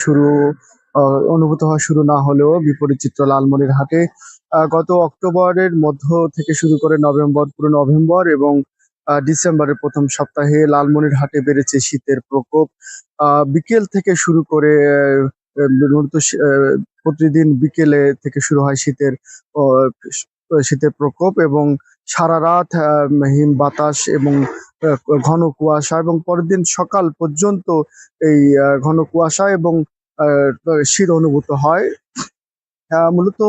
শুরু অনুভূত হওয়া শুরু না হলেও বিপরীত চিত্র লালমনিরহাটে গত অক্টোবরের মধ্য থেকে শুরু করে নভেম্বর, পুরো নভেম্বর এবং ডিসেম্বরের প্রথম সপ্তাহে লালমনিরহাটে বেড়েছে শীতের প্রকোপ। বিকেল থেকে শুরু করে মূলত প্রতিদিন বিকেলে থেকে শুরু হয় শীতের প্রকোপ এবং সারা রাত হিম বাতাস এবং ঘন কুয়াশা, এবং পরের দিন সকাল পর্যন্ত এই ঘন কুয়াশা এবং শীত অনুভূত হয়। মূলত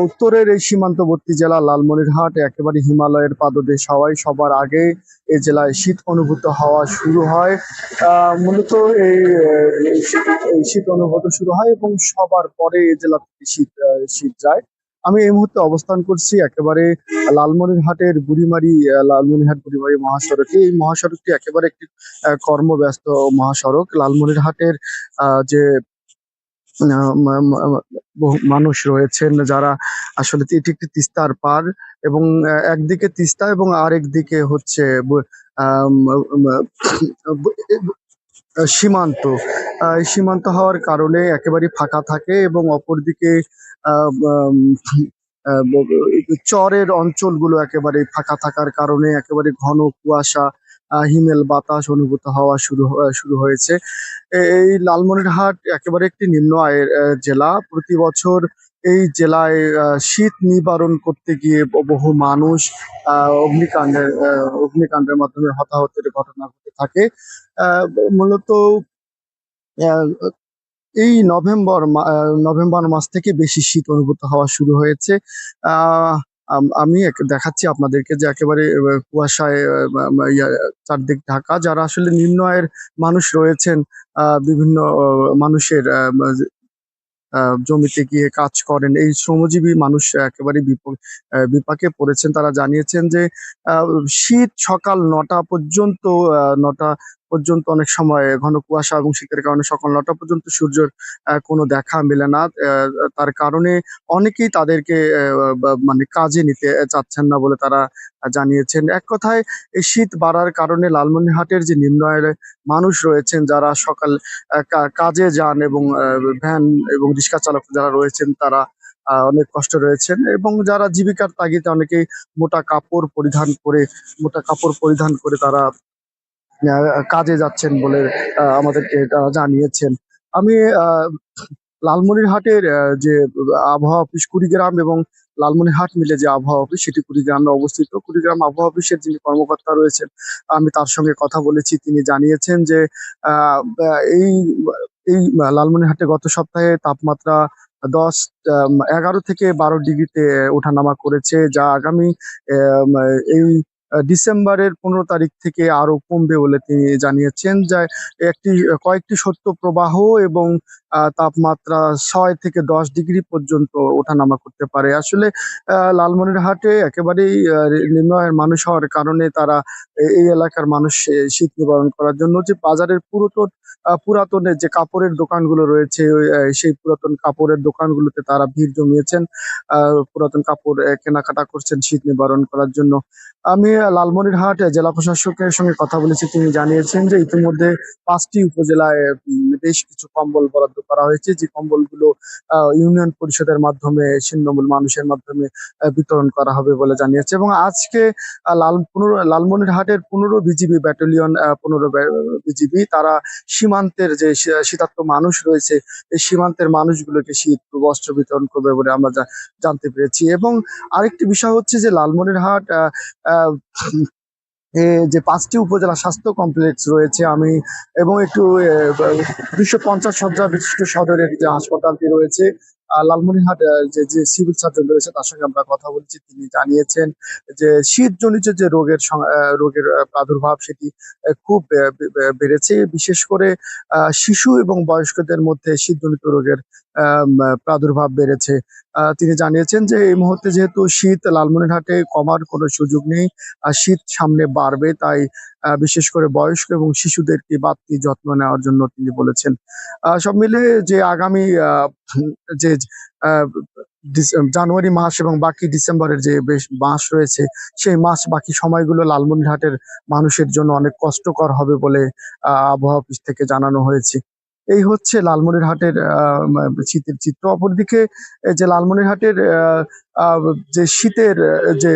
উত্তরের এই সীমান্তবর্তী জেলা লালমনিরহাট একেবারে হিমালয়ের পাদদেশ হওয়ায় সবার আগে এই জেলায় শীত অনুভূত হওয়া শুরু হয়। মূলত এই শীত অনুভূত শুরু হয় এবং সবার পরে এই জেলা থেকে শীত যায়। আমি এই মুহূর্তে অবস্থান করছি একেবারে লালমনিরহাটের লালমনিরহাট বুড়িমারি মহাসড়কে। এই মহাসড়কটি একেবারে একটি কর্মব্যস্ত মহাসড়ক। লালমনিরহাটের যে বহু মানুষ রয়েছেন যারা আসলে এটি একটি তিস্তার পার, এবং একদিকে তিস্তা এবং আরেক দিকে হচ্ছে আম, আম, সীমান্ত। এই সীমান্ত হওয়ার কারণে একেবারে ফাঁকা থাকে, এবং অপরদিকে আম, আম, চরের অঞ্চলগুলো একেবারে ফাঁকা থাকার কারণে একেবারে ঘন কুয়াশা, হিমেল বাতাস অনুভূত হওয়া শুরু হয়েছে। এই লালমনিরহাট একেবারে একটি নিম্ন আয়ের জেলা। প্রতি বছর এই জেলায় শীত নিবারণ করতে গিয়ে বহু মানুষ অগ্নিকাণ্ডের মাধ্যমে হতাহতের ঘটনা ঘটে থাকে। আহ, মূলত আহ, এই নভেম্বর মাস থেকে বেশি শীত অনুভূত হওয়া শুরু হয়েছে। আহ আমি দেখাচ্ছি আপনাদেরকে যে একেবারে কুয়াশায় চারদিক ঢাকা। যারা আসলে নিম্ন আয়ের মানুষ রয়েছেন, বিভিন্ন মানুষের জমিতে গিয়ে কাজ করেন, এই শ্রমজীবী মানুষ একেবারে বিপাকে পড়েছেন। তারা জানিয়েছেন যে আহ, শীত সকাল 9টা পর্যন্ত, 9টা পর্যন্ত অনেক সময় ঘন কুয়াশা এবং শীতের কারণে সকাল 9টা পর্যন্ত সূর্যের কোনো দেখা মেলে না। তার কারণে অনেকেই তাদেরকে মানে কাজে নিতে চাচ্ছেন না বলে তারা জানিয়েছেন। এক কথায় এই শীত বাড়ার কারণে লালমনিরহাটের যে নিম্ন আয়ের মানুষ রয়েছেন, যারা সকাল কাজে যান, এবং ভ্যান এবং রিক্সা চালক যারা রয়েছেন তারা অনেক কষ্ট রয়েছেন, এবং যারা জীবিকার তাগিদে অনেকেই মোটা কাপড় পরিধান করে তারা কাজে যাচ্ছেন বলে আমাদেরকে জানিয়েছেন। আমি লালমনিরহাটের যে আবহাওয়া অফিস কুড়িগ্রাম এবং লালমনিরহাট মিলে যে আবহাওয়া অফিস, সেটি কুড়িগ্রামে অবস্থিত। কুড়িগ্রাম আবহাওয়া অফিসের যিনি কর্মকর্তা রয়েছেন, আমি তার সঙ্গে কথা বলেছি। তিনি জানিয়েছেন যে আহ, এই এই লালমনিরহাটে গত সপ্তাহে তাপমাত্রা 11 থেকে 12 ডিগ্রিতে ওঠানামা করেছে, যা আগামী এই ডিসেম্বরের 15 তারিখ থেকে আরো কমবে বলে তিনি জানিয়েছেন। যা কয়েকটি শৈত্য প্রবাহ এবং তাপমাত্রা 6 থেকে 10 ডিগ্রি পর্যন্ত ওঠানামা করতে পারে। আসলে লালমনিরহাটে একেবারেই নিম্ন আয়ের মানুষ হওয়ার কারণে তারা এই এলাকার মানুষ শীত নিবারণ করার জন্য যে বাজারের পুরাতনের যে কাপড়ের দোকানগুলো রয়েছে, সেই পুরাতন কাপড়ের দোকানগুলোতে তারা ভিড় জমিয়েছেন। পুরাতন কাপড় কেনাকাটা করছেন শীত নিবারণ করার জন্য। আমি লালমনিরহাট জেলা প্রশাসকের সঙ্গে কথা বলেছি। তিনি জানিয়েছেন যে ইতিমধ্যে 5টি উপজেলায় বেশ কিছু কম্বল বরাদ্দ করা হয়েছে, যে কম্বলগুলো ইউনিয়ন পরিষদের মাধ্যমে ছিন্নমূল মানুষের মাধ্যমে বিতরণ করা হবে বলে জানিয়েছে। এবং আজকে লালমনিরহাটের 15 বিজিবি ব্যাটালিয়ন, 15 বিজিবি তারা সীমান্তের যে শীতার্ত মানুষ রয়েছে, এই সীমান্তের মানুষগুলোকে শীত বস্ত্র বিতরণ করবে বলে আমরা জানতে পেরেছি। এবং আরেকটি বিষয় হচ্ছে যে লালমনিরহাট আহ যে 5টি উপজেলা স্বাস্থ্য কমপ্লেক্স রয়েছে, আমি এবং একটু 250 শয্যা বিশিষ্ট সদরের যে হাসপাতালটি রয়েছে, লালমনিরহাট যে সিভিল সার্জন রয়েছে তার সঙ্গে আমরা কথা বলেছি। তিনি জানিয়েছেন যে শীতজনিত যে রোগের প্রাদুর্ভাব সেটি খুব বেড়েছে। বিশেষ করে শিশু এবং বয়স্কদের মধ্যে শীতজনিত রোগের প্রাদুর্ভাব বেড়েছে। তিনি জানিয়েছেন যে এই মুহূর্তে যেহেতু শীত লালমনিরহাটে কমার কোনো সুযোগ নেই, শীত সামনে বাড়বে, তাই বিশেষ করে বয়স্ক এবং শিশুদেরকে বাড়তি যত্ন নেওয়ার জন্য তিনি বলেছেন। সব মিলে যে আগামী যে আহ, জানুয়ারি মাস এবং বাকি ডিসেম্বরের যে বেশ মাস রয়েছে, সেই বাকি সময়গুলো লালমনিরহাটের মানুষের জন্য অনেক কষ্টকর হবে বলে আবহাওয়া অফিস থেকে জানানো হয়েছে। এই হচ্ছে লালমনিরহাটের শীতের চিত্র। অপরদিকে এই যে লালমনিরহাটের যে শীতের যে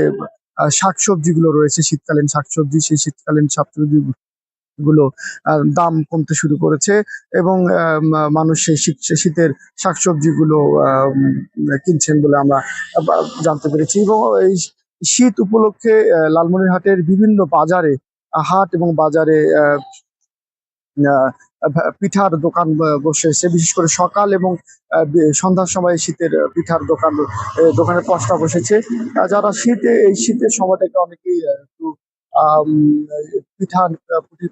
শাকসবজিগুলো রয়েছে, শীতকালীন শাকসবজি, সেই শীতকালীন শাকসবজি গুলো দাম কমতে শুরু করেছে এবং মানুষ সেই শীতের শাকসবজিগুলো কিনছেন বলে আমরা জানতে পেরেছি। এবং এই শীত উপলক্ষে লালমনিরহাটের বিভিন্ন বাজারে, হাট এবং বাজারে আহ, পিঠার দোকান বসেছে, বিশেষ করে সকাল এবং সন্ধ্যার সময় শীতের পিঠার দোকানের পসরা বসেছে। যারা এই শীতের সময়টাকে অনেকেই একটু আম, পিঠা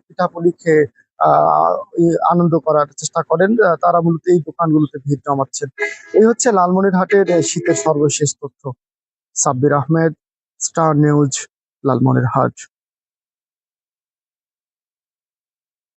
পিঠাপুলি খেয়ে আনন্দ করার চেষ্টা করেন। তারা মূলত এই দোকানগুলোতে ভিড় জমাচ্ছেন। এই হচ্ছে লালমনিরহাটের শীতের সর্বশেষ তথ্য। Sabbir Ahmed, star news, Lalmonirhat.